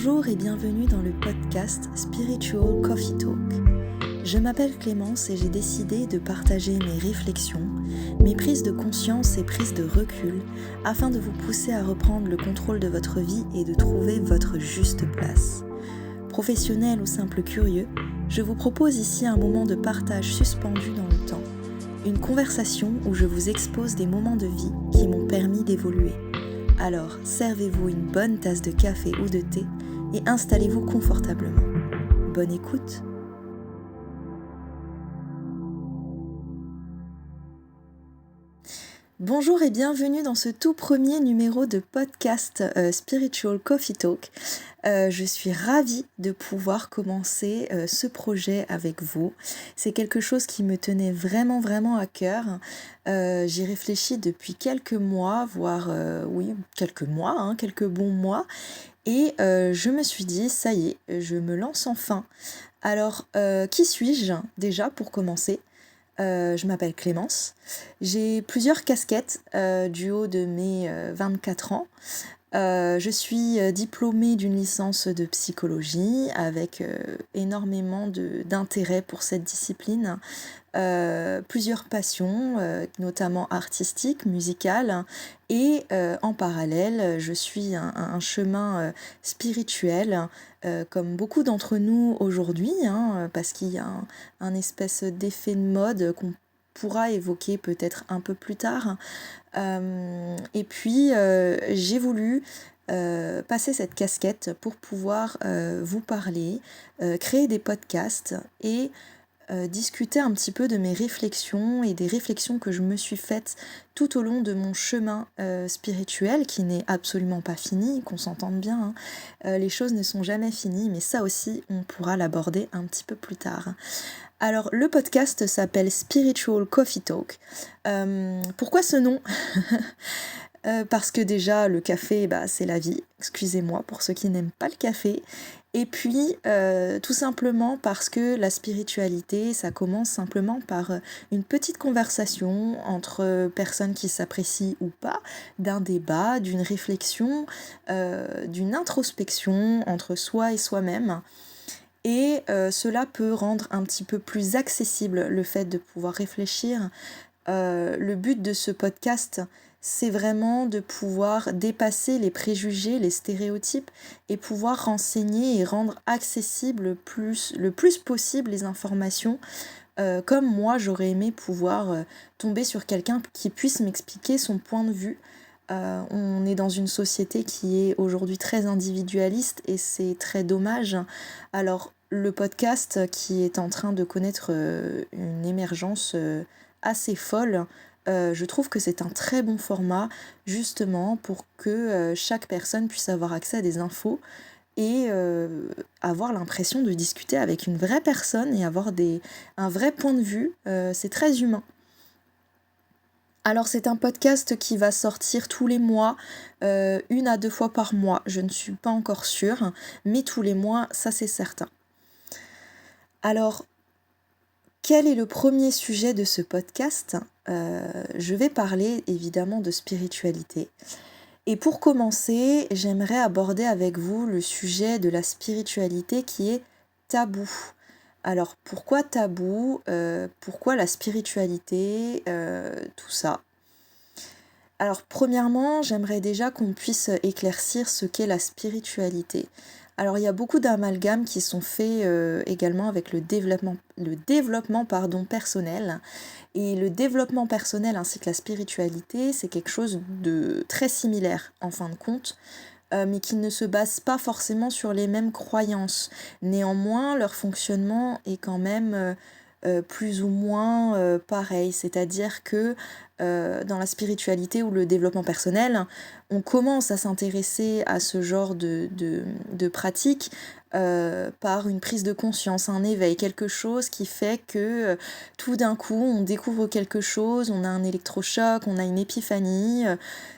Bonjour et bienvenue dans le podcast Spiritual Coffee Talk. Je m'appelle Clémence et j'ai décidé de partager mes réflexions, mes prises de conscience et prises de recul afin de vous pousser à reprendre le contrôle de votre vie et de trouver votre juste place. Professionnel ou simple curieux, je vous propose ici un moment de partage suspendu dans le temps, une conversation où je vous expose des moments de vie qui m'ont permis d'évoluer. Alors, servez-vous une bonne tasse de café ou de thé et installez-vous confortablement. Bonne écoute! Bonjour et bienvenue dans ce tout premier numéro de podcast Spiritual Coffee Talk. Je suis ravie de pouvoir commencer ce projet avec vous. C'est quelque chose qui me tenait vraiment à cœur. J'y réfléchis depuis quelques mois, voire quelques bons mois. Et je me suis dit, ça y est, je me lance enfin. Alors, qui suis-je déjà pour commencer ? Je m'appelle Clémence. J'ai plusieurs casquettes du haut de mes 24 ans. Je suis diplômée d'une licence de psychologie avec énormément d'intérêt pour cette discipline. Plusieurs passions, notamment artistiques, musicales, et en parallèle, je suis un chemin spirituel, comme beaucoup d'entre nous aujourd'hui, parce qu'il y a un espèce d'effet de mode qu'on pourra évoquer peut-être un peu plus tard. Et puis, j'ai voulu passer cette casquette pour pouvoir vous parler, créer des podcasts et discuter un petit peu de mes réflexions et des réflexions que je me suis faites tout au long de mon chemin spirituel qui n'est absolument pas fini, qu'on s'entende bien. Les choses ne sont jamais finies, mais ça aussi, on pourra l'aborder un petit peu plus tard. Alors, le podcast s'appelle Spiritual Coffee Talk. Pourquoi ce nom ? Parce que déjà, le café, c'est la vie. Excusez-moi pour ceux qui n'aiment pas le café. Et puis, tout simplement parce que la spiritualité, ça commence simplement par une petite conversation entre personnes qui s'apprécient ou pas, d'un débat, d'une réflexion, d'une introspection entre soi et soi-même. Et cela peut rendre un petit peu plus accessible le fait de pouvoir réfléchir. Le but de ce podcast, c'est vraiment de pouvoir dépasser les préjugés, les stéréotypes et pouvoir renseigner et rendre accessible le plus possible les informations. Comme moi, j'aurais aimé pouvoir tomber sur quelqu'un qui puisse m'expliquer son point de vue. On est dans une société qui est aujourd'hui très individualiste et c'est très dommage. Alors, le podcast qui est en train de connaître une émergence assez folle, je trouve que c'est un très bon format justement pour que chaque personne puisse avoir accès à des infos et avoir l'impression de discuter avec une vraie personne et avoir un vrai point de vue. C'est très humain. Alors c'est un podcast qui va sortir tous les mois, 1 à 2 fois par mois, je ne suis pas encore sûre, mais tous les mois, ça c'est certain. Alors, quel est le premier sujet de ce podcast ? Je vais parler évidemment de spiritualité. Et pour commencer, j'aimerais aborder avec vous le sujet de la spiritualité qui est tabou. Alors pourquoi tabou ? Pourquoi la spiritualité ? Tout ça. Alors premièrement, j'aimerais déjà qu'on puisse éclaircir ce qu'est la spiritualité. Alors il y a beaucoup d'amalgames qui sont faits également avec le développement personnel. Et le développement personnel ainsi que la spiritualité, c'est quelque chose de très similaire en fin de compte, mais qui ne se base pas forcément sur les mêmes croyances. Néanmoins, leur fonctionnement est quand même plus ou moins pareil, c'est-à-dire que dans la spiritualité ou le développement personnel, on commence à s'intéresser à ce genre de pratique par une prise de conscience, un éveil, quelque chose qui fait que tout d'un coup on découvre quelque chose, on a un électrochoc, on a une épiphanie,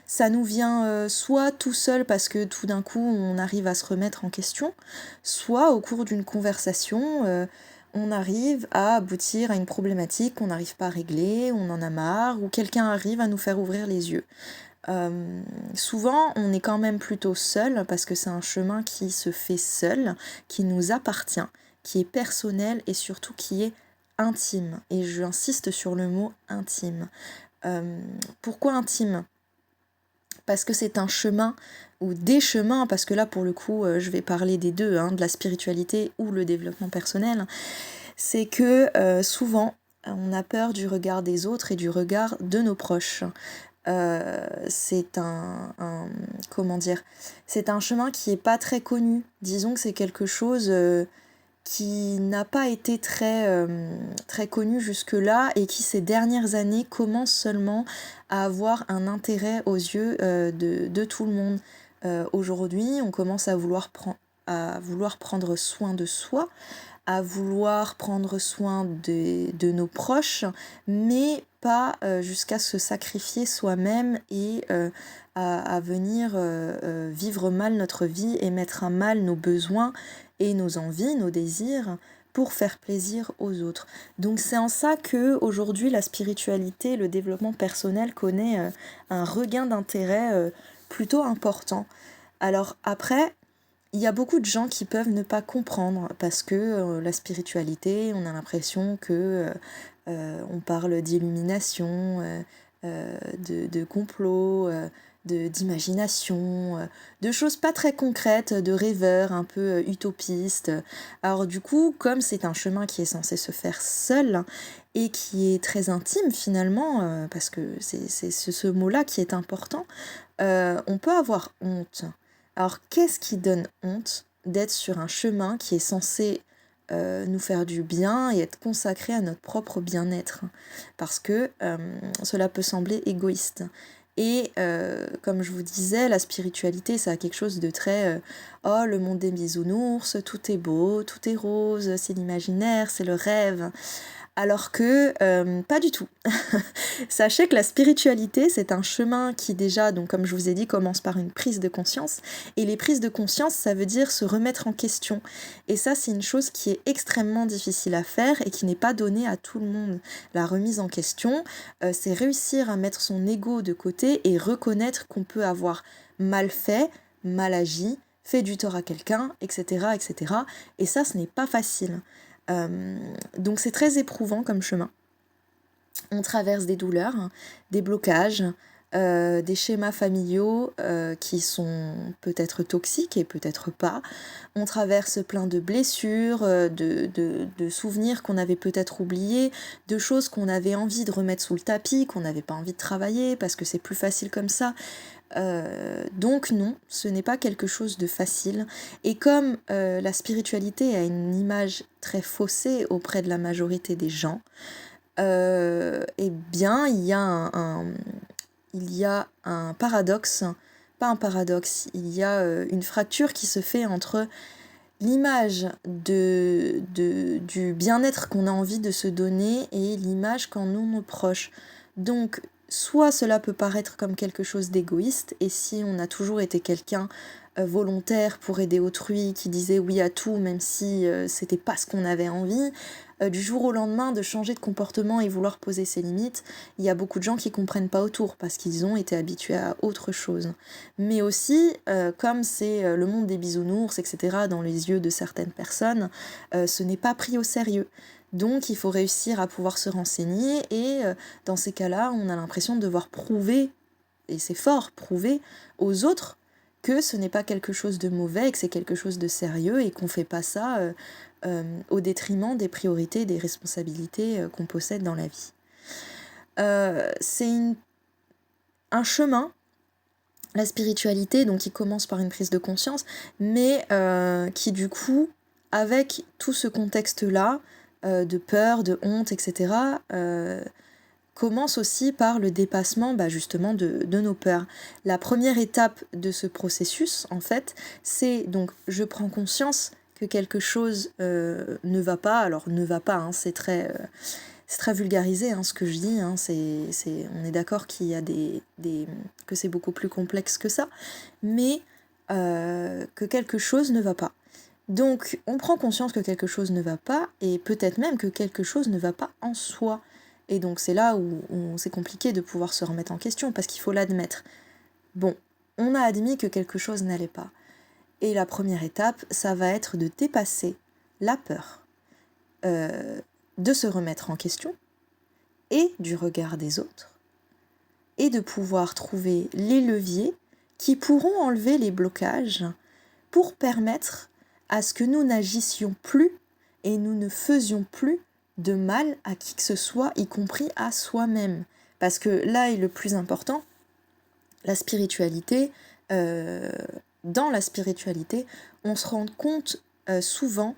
ça nous vient soit tout seul parce que tout d'un coup on arrive à se remettre en question, soit au cours d'une conversation on arrive à aboutir à une problématique qu'on n'arrive pas à régler, on en a marre, ou quelqu'un arrive à nous faire ouvrir les yeux. Souvent, on est quand même plutôt seul parce que c'est un chemin qui se fait seul, qui nous appartient, qui est personnel et surtout qui est intime. Et j'insiste sur le mot intime. Pourquoi intime ? Parce que c'est un chemin ou des chemins, parce que là pour le coup je vais parler des deux, de la spiritualité ou le développement personnel, c'est que souvent on a peur du regard des autres et du regard de nos proches. C'est comment dire, c'est un chemin qui est pas très connu. Disons que c'est quelque chose qui n'a pas été très connu jusque-là et qui ces dernières années commence seulement à avoir un intérêt aux yeux de tout le monde. Aujourd'hui, on commence à vouloir prendre soin de soi, à vouloir prendre soin de nos proches, mais pas jusqu'à se sacrifier soi-même et à venir vivre mal notre vie et mettre à mal nos besoins et nos envies, nos désirs, pour faire plaisir aux autres. Donc c'est en ça que aujourd'hui la spiritualité, le développement personnel connaît un regain d'intérêt plutôt important. Alors après, il y a beaucoup de gens qui peuvent ne pas comprendre parce que la spiritualité, on a l'impression que on parle d'illumination, de complot, d'imagination, de choses pas très concrètes, de rêveurs un peu utopistes. Alors du coup, comme c'est un chemin qui est censé se faire seul et qui est très intime finalement, parce que c'est ce mot-là qui est important, on peut avoir honte. Alors qu'est-ce qui donne honte d'être sur un chemin qui est censé nous faire du bien et être consacré à notre propre bien-être, parce que cela peut sembler égoïste. Et comme je vous disais, la spiritualité, ça a quelque chose de très oh, le monde des bisounours, tout est beau, tout est rose, c'est l'imaginaire, c'est le rêve. Alors que pas du tout. Sachez que la spiritualité, c'est un chemin qui déjà, donc comme je vous ai dit, commence par une prise de conscience. Et les prises de conscience, ça veut dire se remettre en question. Et ça, c'est une chose qui est extrêmement difficile à faire et qui n'est pas donnée à tout le monde. La remise en question, c'est réussir à mettre son ego de côté et reconnaître qu'on peut avoir mal fait, mal agi, fait du tort à quelqu'un, etc., etc. Et ça, ce n'est pas facile. Donc c'est très éprouvant comme chemin. On traverse des douleurs, des blocages, des schémas familiaux qui sont peut-être toxiques et peut-être pas. On traverse plein de blessures, de souvenirs qu'on avait peut-être oubliés, de choses qu'on avait envie de remettre sous le tapis, qu'on n'avait pas envie de travailler parce que c'est plus facile comme ça. Donc non, ce n'est pas quelque chose de facile. Et comme la spiritualité a une image très faussée auprès de la majorité des gens, eh bien il y a un paradoxe, pas un paradoxe, il y a une fracture qui se fait entre l'image du bien-être qu'on a envie de se donner et l'image qu'en ont nos proches. Donc soit cela peut paraître comme quelque chose d'égoïste, et si on a toujours été quelqu'un volontaire pour aider autrui, qui disait oui à tout même si c'était pas ce qu'on avait envie, du jour au lendemain de changer de comportement et vouloir poser ses limites, il y a beaucoup de gens qui comprennent pas autour parce qu'ils ont été habitués à autre chose. Mais aussi, comme c'est le monde des bisounours, etc., dans les yeux de certaines personnes, ce n'est pas pris au sérieux. Donc il faut réussir à pouvoir se renseigner et dans ces cas-là, on a l'impression de devoir prouver, et c'est fort, prouver aux autres que ce n'est pas quelque chose de mauvais et que c'est quelque chose de sérieux et qu'on fait pas ça au détriment des priorités et des responsabilités qu'on possède dans la vie. C'est un chemin, la spiritualité, donc qui commence par une prise de conscience, mais qui du coup, avec tout ce contexte-là, de peur, de honte, etc., commence aussi par le dépassement justement de nos peurs. La première étape de ce processus, en fait, c'est donc je prends conscience que quelque chose ne va pas. Alors ne va pas, c'est très vulgarisé ce que je dis. On est d'accord qu'il y a que c'est beaucoup plus complexe que ça, mais que quelque chose ne va pas. Donc on prend conscience que quelque chose ne va pas et peut-être même que quelque chose ne va pas en soi. Et donc c'est là où c'est compliqué de pouvoir se remettre en question parce qu'il faut l'admettre. Bon, on a admis que quelque chose n'allait pas. Et la première étape, ça va être de dépasser la peur, de se remettre en question et du regard des autres, et de pouvoir trouver les leviers qui pourront enlever les blocages pour permettre à ce que nous n'agissions plus et nous ne faisions plus de mal à qui que ce soit, y compris à soi-même. Parce que là est le plus important, la spiritualité, dans la spiritualité, on se rend compte souvent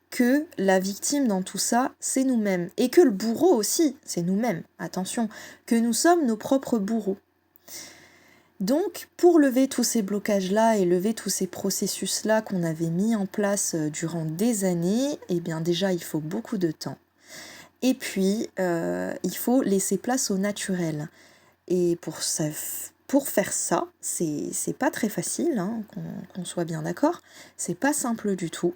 que la victime dans tout ça, c'est nous-mêmes. Et que le bourreau aussi, c'est nous-mêmes. Attention, que nous sommes nos propres bourreaux. Donc, pour lever tous ces blocages-là et lever tous ces processus-là qu'on avait mis en place durant des années, eh bien déjà, il faut beaucoup de temps. Et puis, il faut laisser place au naturel. Et pour faire ça, c'est pas très facile, hein, qu'on soit bien d'accord. C'est pas simple du tout.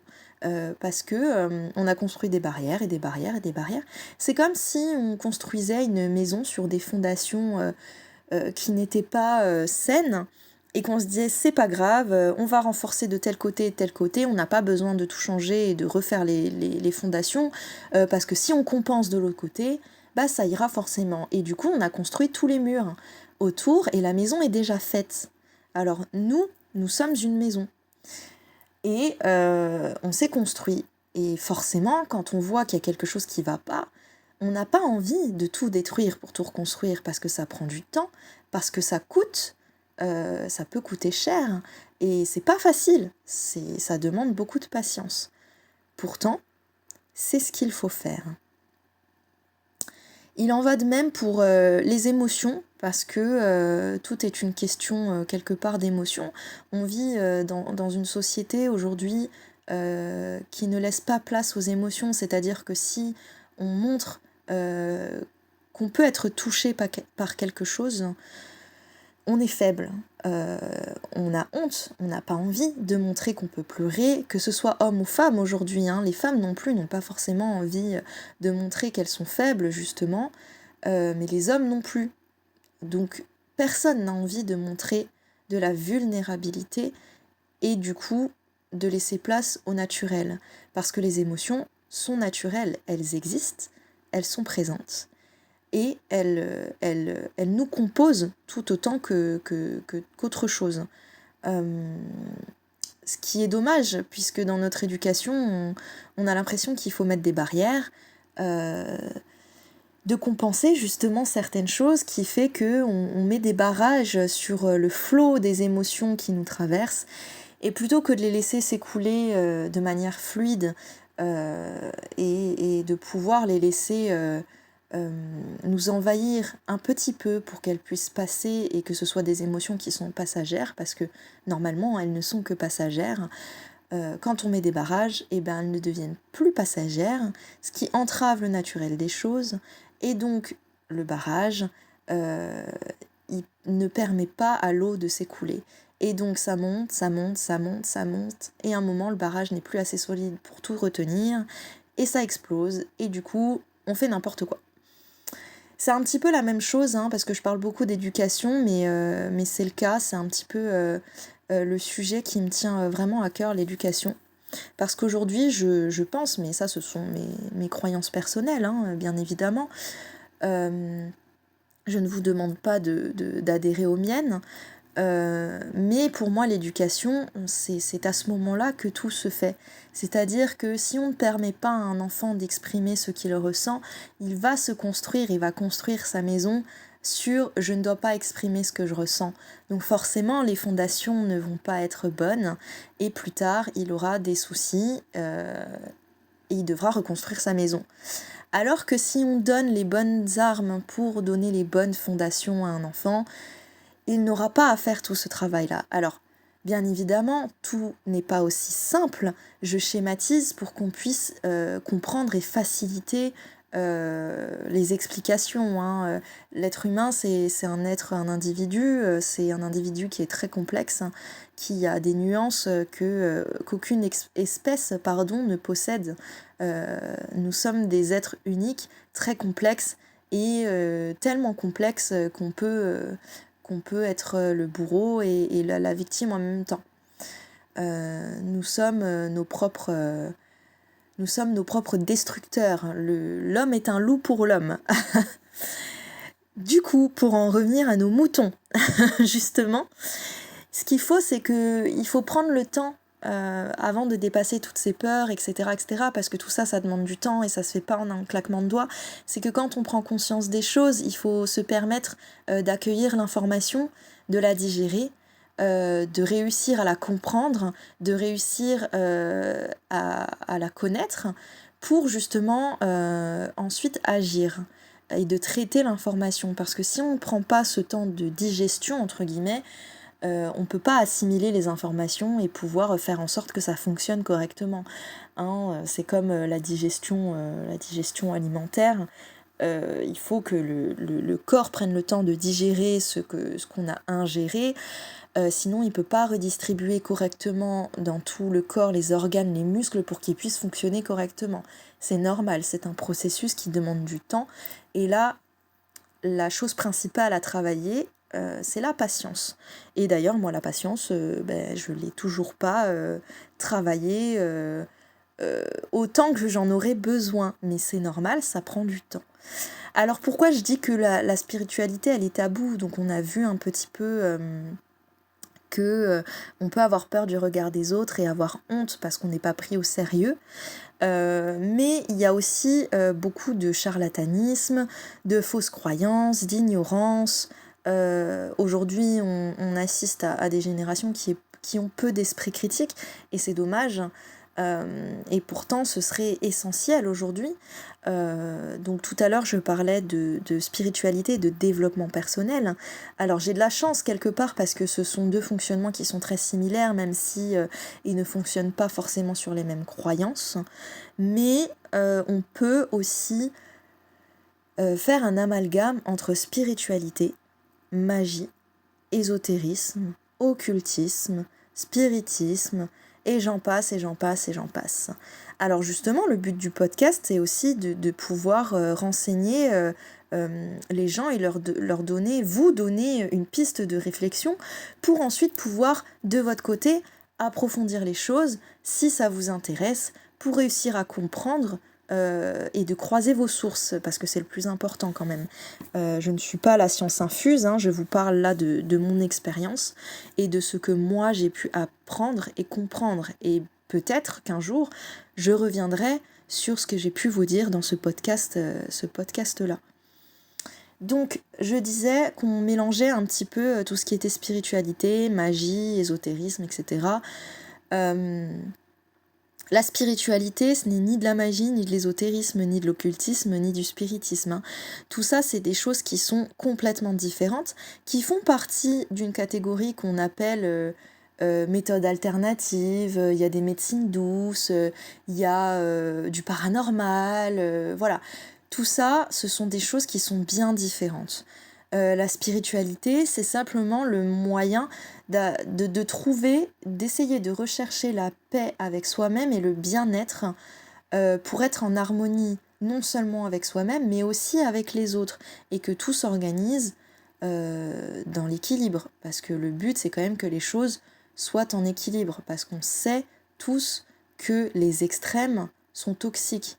Parce que on a construit des barrières et des barrières et des barrières. C'est comme si on construisait une maison sur des fondations qui n'étaient pas saines et qu'on se disait c'est pas grave, on va renforcer de tel côté et tel côté, on n'a pas besoin de tout changer et de refaire les fondations parce que si on compense de l'autre côté, bah ça ira forcément. Et du coup on a construit tous les murs autour et la maison est déjà faite. Alors nous sommes une maison et on s'est construit. Et forcément, quand on voit qu'il y a quelque chose qui va pas, on n'a pas envie de tout détruire pour tout reconstruire parce que ça prend du temps, parce que ça coûte, ça peut coûter cher et c'est pas facile, ça demande beaucoup de patience. Pourtant, c'est ce qu'il faut faire. Il en va de même pour les émotions, parce que tout est une question quelque part d'émotion. On vit dans une société aujourd'hui qui ne laisse pas place aux émotions, c'est-à-dire que si on montre qu'on peut être touché par quelque chose, on est faible, on a honte, on n'a pas envie de montrer qu'on peut pleurer, que ce soit homme ou femme aujourd'hui, hein. Les femmes non plus n'ont pas forcément envie de montrer qu'elles sont faibles justement, mais les hommes non plus. Donc personne n'a envie de montrer de la vulnérabilité et du coup de laisser place au naturel, parce que les émotions sont naturelles, elles existent, elles sont présentes. Et elle nous compose tout autant qu'autre chose. Ce qui est dommage, puisque dans notre éducation, on a l'impression qu'il faut mettre des barrières, de compenser justement certaines choses, qui fait qu'on met des barrages sur le flot des émotions qui nous traversent, et plutôt que de les laisser s'écouler de manière fluide et de pouvoir les laisser nous envahir un petit peu pour qu'elles puissent passer et que ce soit des émotions qui sont passagères, parce que normalement elles ne sont que passagères. Quand on met des barrages, eh ben, elles ne deviennent plus passagères, ce qui entrave le naturel des choses, et donc le barrage il ne permet pas à l'eau de s'écouler. Et donc ça monte, ça monte, ça monte, ça monte, et à un moment le barrage n'est plus assez solide pour tout retenir, et ça explose, et du coup on fait n'importe quoi. C'est un petit peu la même chose, hein, parce que je parle beaucoup d'éducation, mais c'est le cas, c'est un petit peu le sujet qui me tient vraiment à cœur, l'éducation. Parce qu'aujourd'hui, je pense, mais ça ce sont mes croyances personnelles, hein, bien évidemment, je ne vous demande pas d'adhérer aux miennes, mais pour moi l'éducation, c'est à ce moment-là que tout se fait. C'est-à-dire que si on ne permet pas à un enfant d'exprimer ce qu'il ressent, il va se construire, il va construire sa maison sur « je ne dois pas exprimer ce que je ressens ». Donc forcément les fondations ne vont pas être bonnes et plus tard il aura des soucis et il devra reconstruire sa maison. Alors que si on donne les bonnes armes pour donner les bonnes fondations à un enfant, il n'aura pas à faire tout ce travail-là. Alors, bien évidemment, tout n'est pas aussi simple. Je schématise pour qu'on puisse comprendre et faciliter les explications, hein. L'être humain, c'est un individu, c'est un individu qui est très complexe, hein, qui a des nuances qu'aucune espèce ne possède. Nous sommes des êtres uniques, très complexes, et tellement complexes qu'on peut qu'on peut être le bourreau et la victime en même temps. Nous sommes nos propres destructeurs. L'homme est un loup pour l'homme. Du coup, pour en revenir à nos moutons, justement, ce qu'il faut, c'est qu'il faut prendre le temps avant de dépasser toutes ces peurs, etc., parce que tout ça, ça demande du temps et ça se fait pas en un claquement de doigts. C'est que quand on prend conscience des choses, il faut se permettre d'accueillir l'information, de la digérer, de réussir à la comprendre, de réussir à la connaître pour justement ensuite agir et de traiter l'information. Parce que si on ne prend pas ce temps de digestion, entre guillemets, on ne peut pas assimiler les informations et pouvoir faire en sorte que ça fonctionne correctement. C'est comme la digestion alimentaire. Il faut que le corps prenne le temps de digérer ce qu'on a ingéré. Sinon, il ne peut pas redistribuer correctement dans tout le corps les organes, les muscles pour qu'ils puissent fonctionner correctement. C'est normal, c'est un processus qui demande du temps. Et là, la chose principale à travailler, c'est la patience. Et d'ailleurs, moi, la patience, je ne l'ai toujours pas travaillée autant que j'en aurais besoin. Mais c'est normal, ça prend du temps. Alors pourquoi je dis que la spiritualité, elle est taboue? Donc on a vu un petit peu que on peut avoir peur du regard des autres et avoir honte parce qu'on n'est pas pris au sérieux. Mais il y a aussi beaucoup de charlatanisme, de fausses croyances, d'ignorance. Aujourd'hui, on assiste à des générations qui ont peu d'esprit critique et c'est dommage. Et pourtant, ce serait essentiel aujourd'hui. Donc tout à l'heure, je parlais de spiritualité, de développement personnel. Alors j'ai de la chance quelque part parce que ce sont deux fonctionnements qui sont très similaires, même si ils ne fonctionnent pas forcément sur les mêmes croyances. Mais on peut aussi faire un amalgame entre spiritualité, magie, ésotérisme, occultisme, spiritisme, et j'en passe, et j'en passe, et j'en passe. Alors justement, le but du podcast, c'est aussi de pouvoir renseigner les gens et vous donner une piste de réflexion pour ensuite pouvoir, de votre côté, approfondir les choses si ça vous intéresse, pour réussir à comprendre et de croiser vos sources, parce que c'est le plus important quand même. Je ne suis pas la science infuse, je vous parle là de mon expérience et de ce que moi j'ai pu apprendre et comprendre. Et peut-être qu'un jour, je reviendrai sur ce que j'ai pu vous dire dans ce podcast-là. Donc, je disais qu'on mélangeait un petit peu tout ce qui était spiritualité, magie, ésotérisme, etc. La spiritualité, ce n'est ni de la magie, ni de l'ésotérisme, ni de l'occultisme, ni du spiritisme. Tout ça, c'est des choses qui sont complètement différentes, qui font partie d'une catégorie qu'on appelle méthode alternative. Il y a des médecines douces, il y a du paranormal, voilà. Tout ça, ce sont des choses qui sont bien différentes. La spiritualité, c'est simplement le moyen de trouver, d'essayer de rechercher la paix avec soi-même et le bien-être pour être en harmonie non seulement avec soi-même, mais aussi avec les autres, et que tout s'organise dans l'équilibre, parce que le but, c'est quand même que les choses soient en équilibre, parce qu'on sait tous que les extrêmes sont toxiques,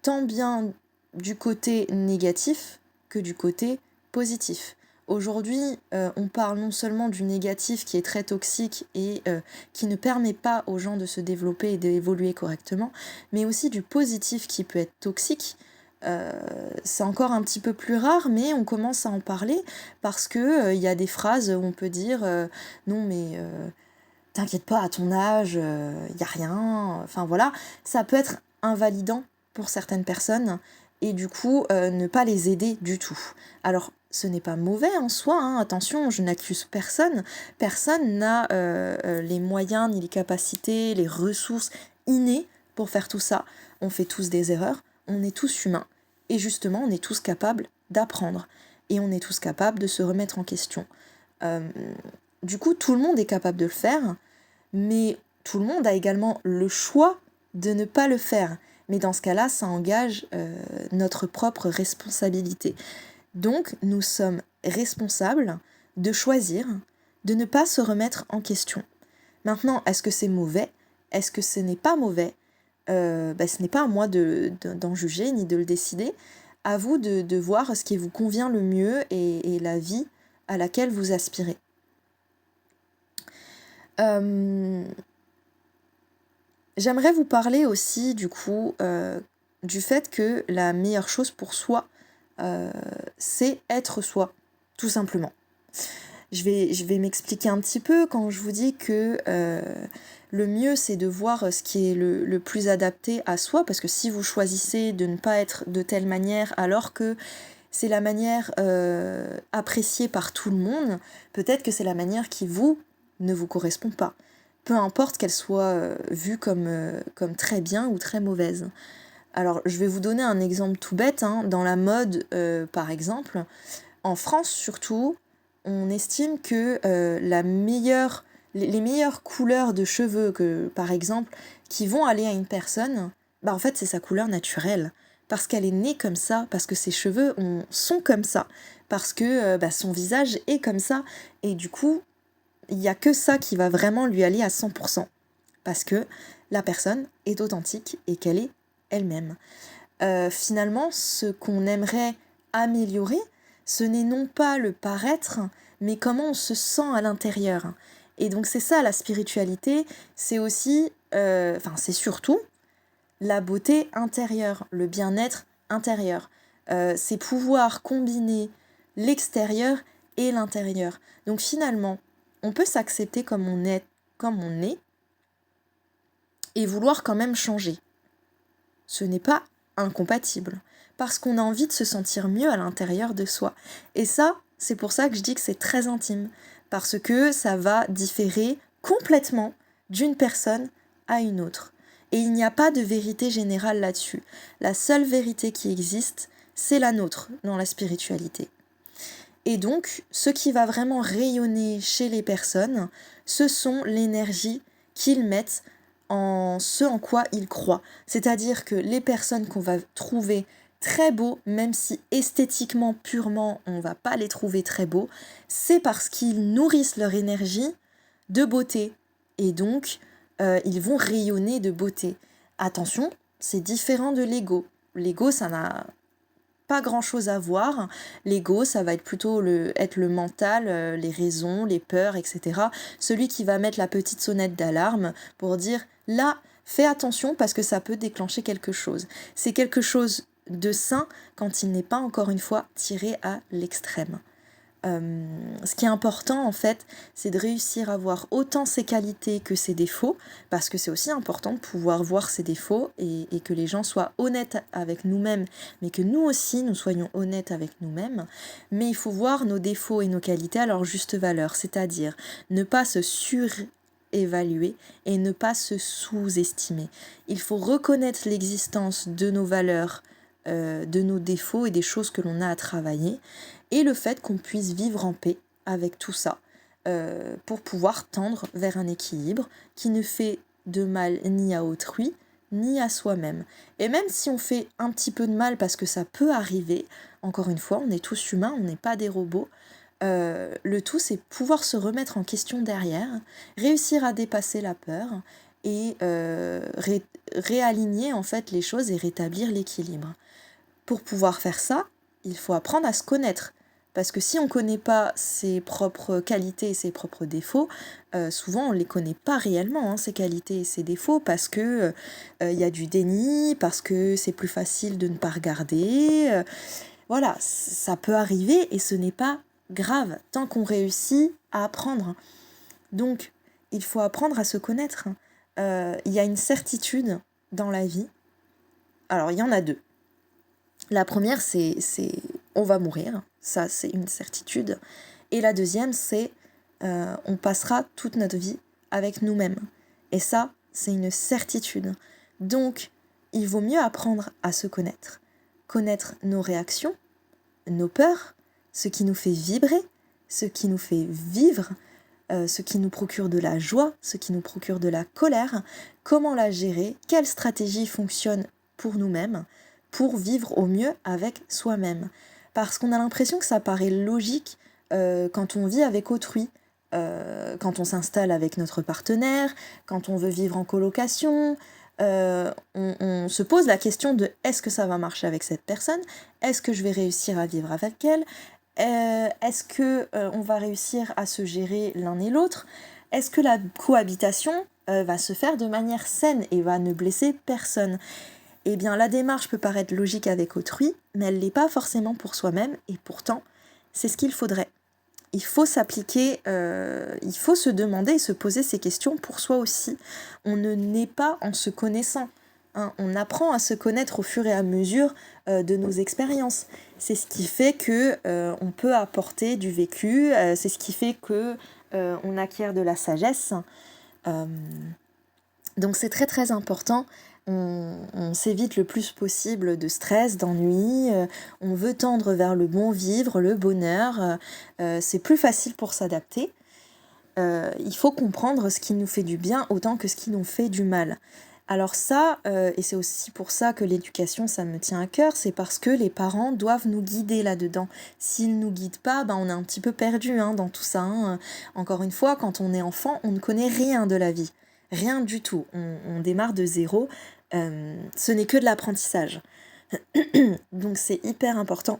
tant bien du côté négatif que du côté positif. Aujourd'hui, on parle non seulement du négatif qui est très toxique et qui ne permet pas aux gens de se développer et d'évoluer correctement, mais aussi du positif qui peut être toxique. C'est encore un petit peu plus rare, mais on commence à en parler parce que y a des phrases où on peut dire non mais t'inquiète pas, à ton âge, y a rien. Enfin voilà, ça peut être invalidant pour certaines personnes et du coup ne pas les aider du tout. Alors ce n'est pas mauvais en soi, attention, je n'accuse personne. Personne n'a les moyens, ni les capacités, les ressources innées pour faire tout ça. On fait tous des erreurs, on est tous humains. Et justement, on est tous capables d'apprendre. Et on est tous capables de se remettre en question. Du coup, tout le monde est capable de le faire, mais tout le monde a également le choix de ne pas le faire. Mais dans ce cas-là, ça engage notre propre responsabilité. Donc, nous sommes responsables de choisir, de ne pas se remettre en question. Maintenant, est-ce que c'est mauvais? Est-ce que ce n'est pas mauvais? Ce n'est pas à moi d'en juger ni de le décider. À vous de voir ce qui vous convient le mieux et la vie à laquelle vous aspirez. J'aimerais vous parler aussi du coup du fait que la meilleure chose pour soi, c'est être soi, tout simplement. Je vais m'expliquer un petit peu quand je vous dis que le mieux c'est de voir ce qui est le plus adapté à soi, parce que si vous choisissez de ne pas être de telle manière alors que c'est la manière appréciée par tout le monde, peut-être que c'est la manière qui ne vous correspond pas. Peu importe qu'elle soit vue comme très bien ou très mauvaise. Alors, je vais vous donner un exemple tout bête, hein. Dans la mode, par exemple, en France surtout, on estime que les meilleures couleurs de cheveux, par exemple, qui vont aller à une personne, en fait, c'est sa couleur naturelle. Parce qu'elle est née comme ça, parce que ses cheveux sont comme ça, parce que son visage est comme ça, et du coup, il n'y a que ça qui va vraiment lui aller à 100%, parce que la personne est authentique et qu'elle est elle-même. Finalement, ce qu'on aimerait améliorer, ce n'est non pas le paraître, mais comment on se sent à l'intérieur. Et donc c'est ça la spiritualité, c'est aussi, c'est surtout la beauté intérieure, le bien-être intérieur. C'est pouvoir combiner l'extérieur et l'intérieur. Donc finalement, on peut s'accepter comme on est, et vouloir quand même changer. Ce n'est pas incompatible, parce qu'on a envie de se sentir mieux à l'intérieur de soi. Et ça, c'est pour ça que je dis que c'est très intime, parce que ça va différer complètement d'une personne à une autre. Et il n'y a pas de vérité générale là-dessus. La seule vérité qui existe, c'est la nôtre dans la spiritualité. Et donc, ce qui va vraiment rayonner chez les personnes, ce sont l'énergie qu'ils mettent en ce en quoi ils croient. C'est-à-dire que les personnes qu'on va trouver très beaux, même si esthétiquement, purement, on ne va pas les trouver très beaux, c'est parce qu'ils nourrissent leur énergie de beauté. Et donc, ils vont rayonner de beauté. Attention, c'est différent de l'ego. L'ego, ça n'a pas grand-chose à voir. L'ego, ça va être plutôt être le mental, les raisons, les peurs, etc. Celui qui va mettre la petite sonnette d'alarme pour dire « là, fais attention parce que ça peut déclencher quelque chose ». C'est quelque chose de sain quand il n'est pas, encore une fois, tiré à l'extrême. Ce qui est important en fait, c'est de réussir à voir autant ses qualités que ses défauts, parce que c'est aussi important de pouvoir voir ses défauts et que les gens soient honnêtes avec nous-mêmes, mais que nous aussi nous soyons honnêtes avec nous-mêmes. Mais il faut voir nos défauts et nos qualités à leur juste valeur, c'est-à-dire ne pas se surévaluer et ne pas se sous-estimer. Il faut reconnaître l'existence de nos valeurs, de nos défauts et des choses que l'on a à travailler, et le fait qu'on puisse vivre en paix avec tout ça, pour pouvoir tendre vers un équilibre qui ne fait de mal ni à autrui, ni à soi-même. Et même si on fait un petit peu de mal, parce que ça peut arriver, encore une fois, on est tous humains, on n'est pas des robots, le tout c'est pouvoir se remettre en question derrière, réussir à dépasser la peur, et réaligner en fait les choses et rétablir l'équilibre. Pour pouvoir faire ça, il faut apprendre à se connaître. Parce que si on ne connaît pas ses propres qualités et ses propres défauts, souvent on ne les connaît pas réellement, ces qualités et ces défauts, parce que y a du déni, parce que c'est plus facile de ne pas regarder. Voilà, ça peut arriver et ce n'est pas grave, tant qu'on réussit à apprendre. Donc, il faut apprendre à se connaître. Il y a une certitude dans la vie. Alors, il y en a deux. La première, c'est on va mourir, ça c'est une certitude. Et la deuxième, c'est on passera toute notre vie avec nous-mêmes. Et ça, c'est une certitude. Donc, il vaut mieux apprendre à se connaître. Connaître nos réactions, nos peurs, ce qui nous fait vibrer, ce qui nous fait vivre, ce qui nous procure de la joie, ce qui nous procure de la colère, comment la gérer, quelle stratégie fonctionne pour nous-mêmes, pour vivre au mieux avec soi-même. Parce qu'on a l'impression que ça paraît logique quand on vit avec autrui, quand on s'installe avec notre partenaire, quand on veut vivre en colocation. On se pose la question de est-ce que ça va marcher avec cette personne? Est-ce que je vais réussir à vivre avec elle? Est-ce que on va réussir à se gérer l'un et l'autre? Est-ce que la cohabitation va se faire de manière saine et va ne blesser personne? Eh bien, la démarche peut paraître logique avec autrui, mais elle l'est pas forcément pour soi-même, et pourtant, c'est ce qu'il faudrait. Il faut s'appliquer, il faut se demander et se poser ces questions pour soi aussi. On ne naît pas en se connaissant, hein. On apprend à se connaître au fur et à mesure de nos expériences. C'est ce qui fait que on peut apporter du vécu, c'est ce qui fait que on acquiert de la sagesse. Euh, donc c'est très très important. On s'évite le plus possible de stress, d'ennui, on veut tendre vers le bon vivre, le bonheur, c'est plus facile pour s'adapter. Il faut comprendre ce qui nous fait du bien autant que ce qui nous fait du mal. Alors ça, et c'est aussi pour ça que l'éducation, ça me tient à cœur, c'est parce que les parents doivent nous guider là-dedans. S'ils nous guident pas, ben on est un petit peu perdu dans tout ça, hein. Encore une fois, quand on est enfant, on ne connaît rien de la vie. Rien du tout. On démarre de zéro. Ce n'est que de l'apprentissage. Donc c'est hyper important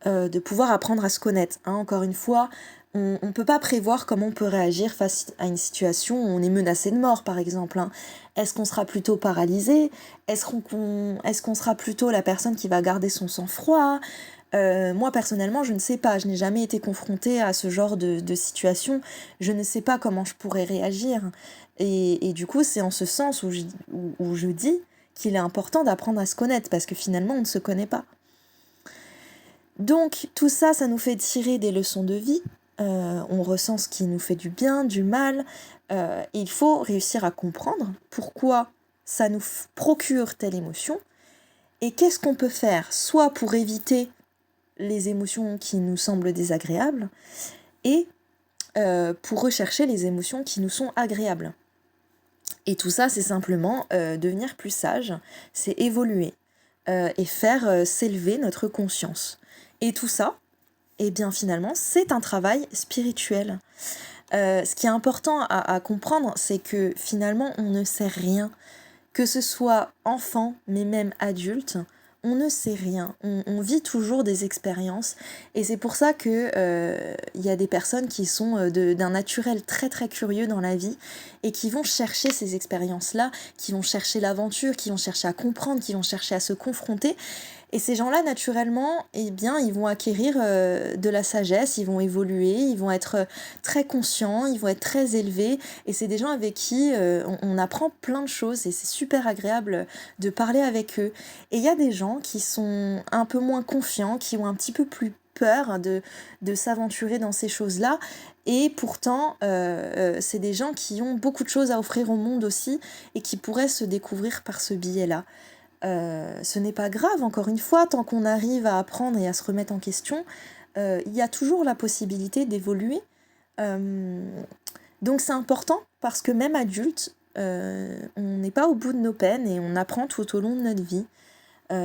de pouvoir apprendre à se connaître, hein. Encore une fois, on ne peut pas prévoir comment on peut réagir face à une situation où on est menacé de mort, par exemple, hein. Est-ce qu'on sera plutôt paralysé? Est-ce qu'on sera plutôt la personne qui va garder son sang-froid? Moi, personnellement, je ne sais pas. Je n'ai jamais été confrontée à ce genre de situation. Je ne sais pas comment je pourrais réagir. Et du coup, c'est en ce sens où je dis qu'il est important d'apprendre à se connaître, parce que finalement, on ne se connaît pas. Donc tout ça, ça nous fait tirer des leçons de vie. On ressent ce qui nous fait du bien, du mal. Et il faut réussir à comprendre pourquoi ça nous procure telle émotion et qu'est-ce qu'on peut faire, soit pour éviter les émotions qui nous semblent désagréables et pour rechercher les émotions qui nous sont agréables. Et tout ça, c'est simplement devenir plus sage, c'est évoluer et faire s'élever notre conscience. Et tout ça, eh bien finalement, c'est un travail spirituel. Ce qui est important à comprendre, c'est que finalement, on ne sait rien. Que ce soit enfant, mais même adulte, on ne sait rien. On vit toujours des expériences. Et c'est pour ça que y a des personnes qui sont d'un naturel très très curieux dans la vie et qui vont chercher ces expériences-là, qui vont chercher l'aventure, qui vont chercher à comprendre, qui vont chercher à se confronter. Et ces gens-là, naturellement, eh bien, ils vont acquérir de la sagesse, ils vont évoluer, ils vont être très conscients, ils vont être très élevés. Et c'est des gens avec qui on apprend plein de choses et c'est super agréable de parler avec eux. Et il y a des gens qui sont un peu moins confiants, qui ont un petit peu plus peur de s'aventurer dans ces choses-là. Et pourtant, c'est des gens qui ont beaucoup de choses à offrir au monde aussi et qui pourraient se découvrir par ce biais-là. Ce n'est pas grave, encore une fois, tant qu'on arrive à apprendre et à se remettre en question, il y a toujours la possibilité d'évoluer. Euh, donc c'est important parce que même adulte, on n'est pas au bout de nos peines et on apprend tout au long de notre vie.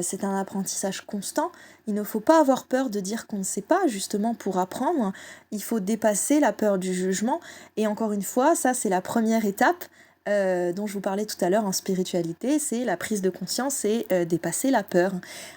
C'est un apprentissage constant. Il ne faut pas avoir peur de dire qu'on ne sait pas, justement pour apprendre. Il faut dépasser la peur du jugement. Et encore une fois, ça c'est la première étape dont je vous parlais tout à l'heure en spiritualité, c'est la prise de conscience et dépasser la peur.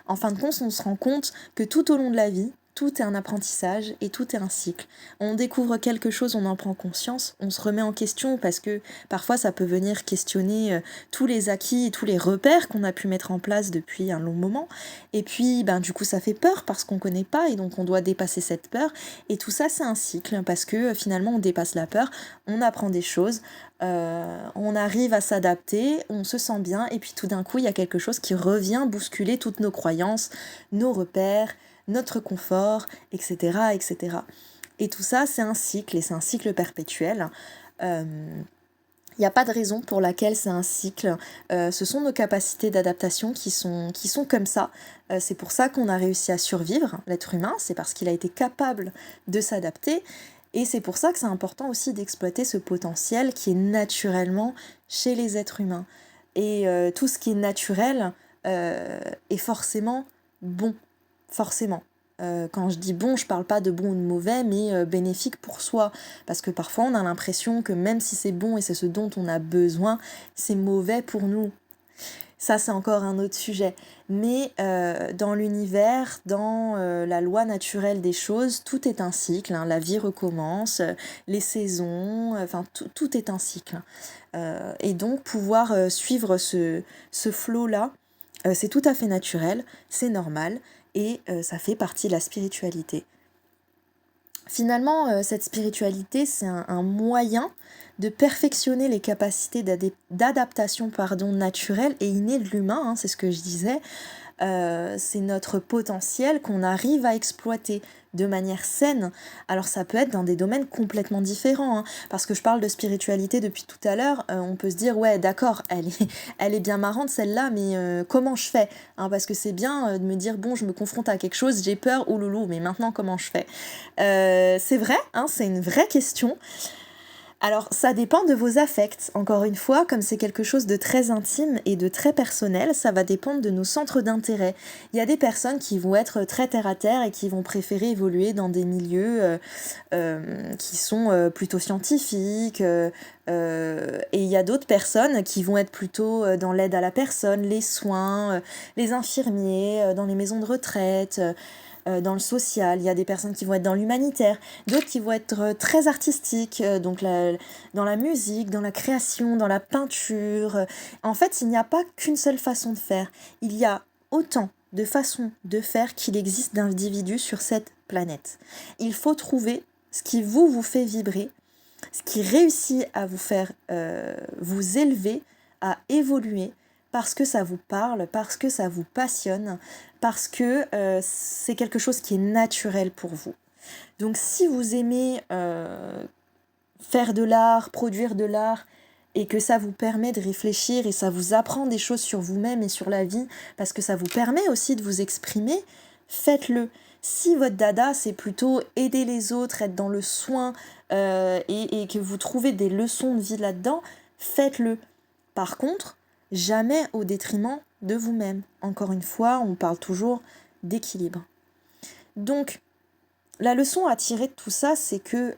En fin de compte, on se rend compte que tout au long de la vie, tout est un apprentissage et tout est un cycle. On découvre quelque chose, on en prend conscience, on se remet en question parce que parfois ça peut venir questionner tous les acquis et tous les repères qu'on a pu mettre en place depuis un long moment. Et puis du coup ça fait peur parce qu'on connaît pas et donc on doit dépasser cette peur. Et tout ça c'est un cycle parce que finalement on dépasse la peur, on apprend des choses, on arrive à s'adapter, on se sent bien et puis tout d'un coup il y a quelque chose qui revient bousculer toutes nos croyances, nos repères, notre confort, etc., etc. Et tout ça, c'est un cycle, et c'est un cycle perpétuel. Il n'y a pas de raison pour laquelle c'est un cycle. Ce sont nos capacités d'adaptation qui sont comme ça. C'est pour ça qu'on a réussi à survivre, l'être humain, c'est parce qu'il a été capable de s'adapter. Et c'est pour ça que c'est important aussi d'exploiter ce potentiel qui est naturellement chez les êtres humains. Et tout ce qui est naturel est forcément bon. Forcément. Quand je dis bon, je parle pas de bon ou de mauvais, mais bénéfique pour soi. Parce que parfois on a l'impression que même si c'est bon et c'est ce dont on a besoin, c'est mauvais pour nous. Ça, c'est encore un autre sujet. Mais dans l'univers, dans la loi naturelle des choses, tout est un cycle, hein. La vie recommence, les saisons, enfin tout est un cycle. Et donc pouvoir suivre ce flow-là, c'est tout à fait naturel, c'est normal, et ça fait partie de la spiritualité. Finalement, cette spiritualité, c'est un moyen de perfectionner les capacités d'adaptation naturelles et innées de l'humain, hein, c'est ce que je disais. C'est notre potentiel qu'on arrive à exploiter de manière saine. Alors ça peut être dans des domaines complètement différents, hein, parce que je parle de spiritualité depuis tout à l'heure, on peut se dire ouais d'accord, elle est bien marrante celle-là, mais comment je fais, hein, parce que c'est bien de me dire bon je me confronte à quelque chose, j'ai peur, ouloulou, mais maintenant comment je fais. C'est vrai, hein, c'est une vraie question. Alors, ça dépend de vos affects. Encore une fois, comme c'est quelque chose de très intime et de très personnel, ça va dépendre de nos centres d'intérêt. Il y a des personnes qui vont être très terre à terre et qui vont préférer évoluer dans des milieux qui sont plutôt scientifiques. Et il y a d'autres personnes qui vont être plutôt dans l'aide à la personne, les soins, les infirmiers, dans les maisons de retraite. Dans le social, il y a des personnes qui vont être dans l'humanitaire, d'autres qui vont être très artistiques, dans la musique, dans la création, dans la peinture. En fait, il n'y a pas qu'une seule façon de faire. Il y a autant de façons de faire qu'il existe d'individus sur cette planète. Il faut trouver ce qui vous fait vibrer, ce qui réussit à vous faire vous élever, à évoluer, parce que ça vous parle, parce que ça vous passionne, parce que c'est quelque chose qui est naturel pour vous. Donc si vous aimez faire de l'art, produire de l'art, et que ça vous permet de réfléchir et ça vous apprend des choses sur vous-même et sur la vie, parce que ça vous permet aussi de vous exprimer, faites-le. Si votre dada, c'est plutôt aider les autres, être dans le soin, et que vous trouvez des leçons de vie là-dedans, faites-le. Par contre, jamais au détriment de vous-même. Encore une fois, on parle toujours d'équilibre. Donc, la leçon à tirer de tout ça, c'est que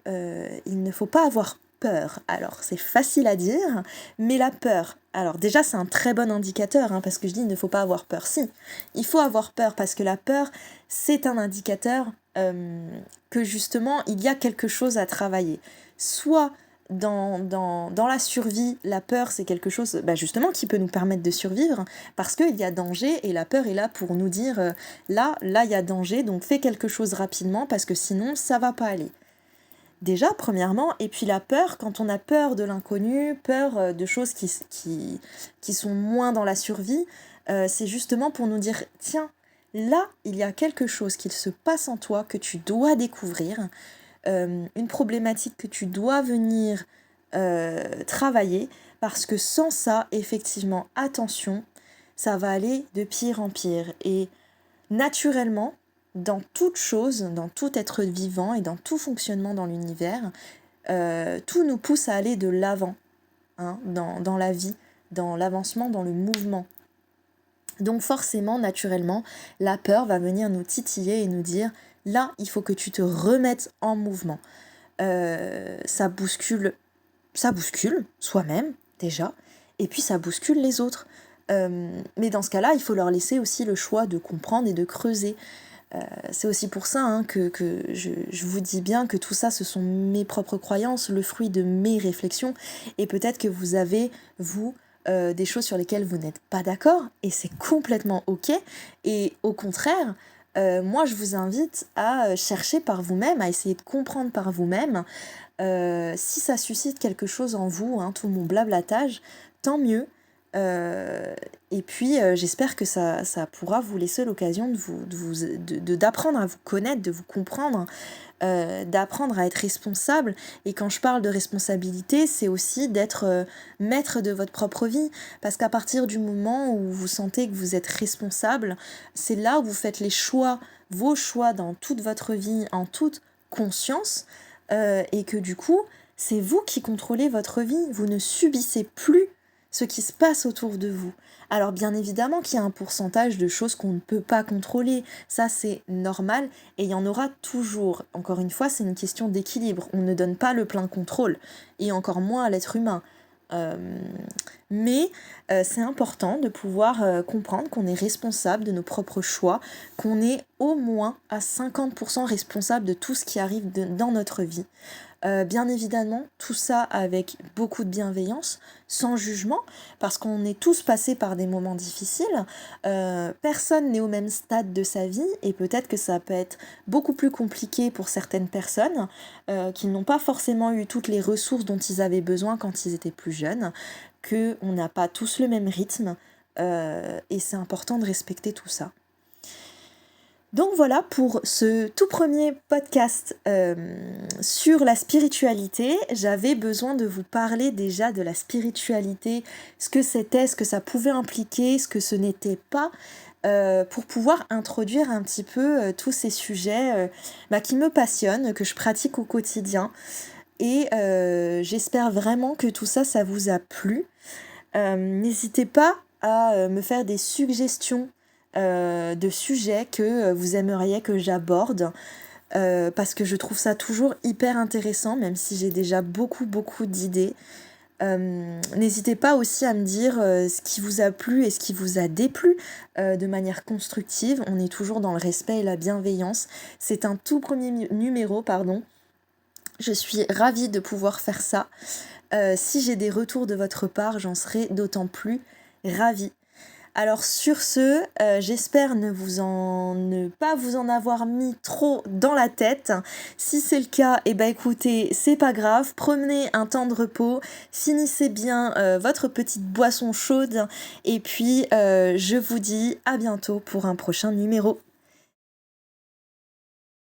il ne faut pas avoir peur. Alors, c'est facile à dire, mais la peur, alors déjà, c'est un très bon indicateur, hein, parce que je dis il ne faut pas avoir peur. Si, il faut avoir peur, parce que la peur, c'est un indicateur que justement, il y a quelque chose à travailler. Soit dans la survie, la peur, c'est quelque chose justement qui peut nous permettre de survivre, parce qu'il y a danger, et la peur est là pour nous dire là, il y a danger, donc fais quelque chose rapidement, parce que sinon, ça va pas aller. Déjà, premièrement, et puis la peur, quand on a peur de l'inconnu, peur de choses qui sont moins dans la survie, c'est justement pour nous dire, tiens, là, il y a quelque chose qui se passe en toi que tu dois découvrir, une problématique que tu dois venir travailler, parce que sans ça, effectivement, attention, ça va aller de pire en pire. Et naturellement, dans toute chose, dans tout être vivant et dans tout fonctionnement dans l'univers, tout nous pousse à aller de l'avant, hein, dans la vie, dans l'avancement, dans le mouvement. Donc forcément, naturellement, la peur va venir nous titiller et nous dire « Là, il faut que tu te remettes en mouvement. » Ça bouscule soi-même, déjà, et puis ça bouscule les autres. Mais dans ce cas-là, il faut leur laisser aussi le choix de comprendre et de creuser. C'est aussi pour ça hein, que je vous dis bien que tout ça, ce sont mes propres croyances, le fruit de mes réflexions, et peut-être que vous avez, vous, des choses sur lesquelles vous n'êtes pas d'accord, et c'est complètement ok, et au contraire, moi je vous invite à chercher par vous-même, à essayer de comprendre par vous-même, si ça suscite quelque chose en vous, hein, tout mon blablatage, tant mieux. Et puis j'espère que ça pourra vous laisser l'occasion d'apprendre à vous connaître, de vous comprendre, d'apprendre à être responsable. Et quand je parle de responsabilité, c'est aussi d'être maître de votre propre vie, parce qu'à partir du moment où vous sentez que vous êtes responsable, c'est là où vous faites les choix, vos choix dans toute votre vie, en toute conscience, et que du coup c'est vous qui contrôlez votre vie, vous ne subissez plus ce qui se passe autour de vous. Alors bien évidemment qu'il y a un pourcentage de choses qu'on ne peut pas contrôler, ça c'est normal et il y en aura toujours. Encore une fois, c'est une question d'équilibre, on ne donne pas le plein contrôle et encore moins à l'être humain. Euh, mais c'est important de pouvoir comprendre qu'on est responsable de nos propres choix, qu'on est au moins à 50% responsable de tout ce qui arrive dans notre vie. Bien évidemment, tout ça avec beaucoup de bienveillance, sans jugement, parce qu'on est tous passés par des moments difficiles. Personne n'est au même stade de sa vie, et peut-être que ça peut être beaucoup plus compliqué pour certaines personnes qui n'ont pas forcément eu toutes les ressources dont ils avaient besoin quand ils étaient plus jeunes, qu'on n'a pas tous le même rythme, et c'est important de respecter tout ça. Donc voilà pour ce tout premier podcast sur la spiritualité. J'avais besoin de vous parler déjà de la spiritualité, ce que c'était, ce que ça pouvait impliquer, ce que ce n'était pas, pour pouvoir introduire un petit peu tous ces sujets qui me passionnent, que je pratique au quotidien. Et j'espère vraiment que tout ça, ça vous a plu. N'hésitez pas à me faire des suggestions de sujets que vous aimeriez que j'aborde parce que je trouve ça toujours hyper intéressant, même si j'ai déjà beaucoup d'idées. N'hésitez pas aussi à me dire ce qui vous a plu et ce qui vous a déplu de manière constructive. On est toujours dans le respect et la bienveillance. C'est un tout premier numéro, pardon. Je suis ravie de pouvoir faire ça. Si j'ai des retours de votre part, j'en serai d'autant plus ravie. Alors sur ce, j'espère ne pas vous en avoir mis trop dans la tête. Si c'est le cas, écoutez, c'est pas grave, prenez un temps de repos, finissez bien votre petite boisson chaude et puis je vous dis à bientôt pour un prochain numéro.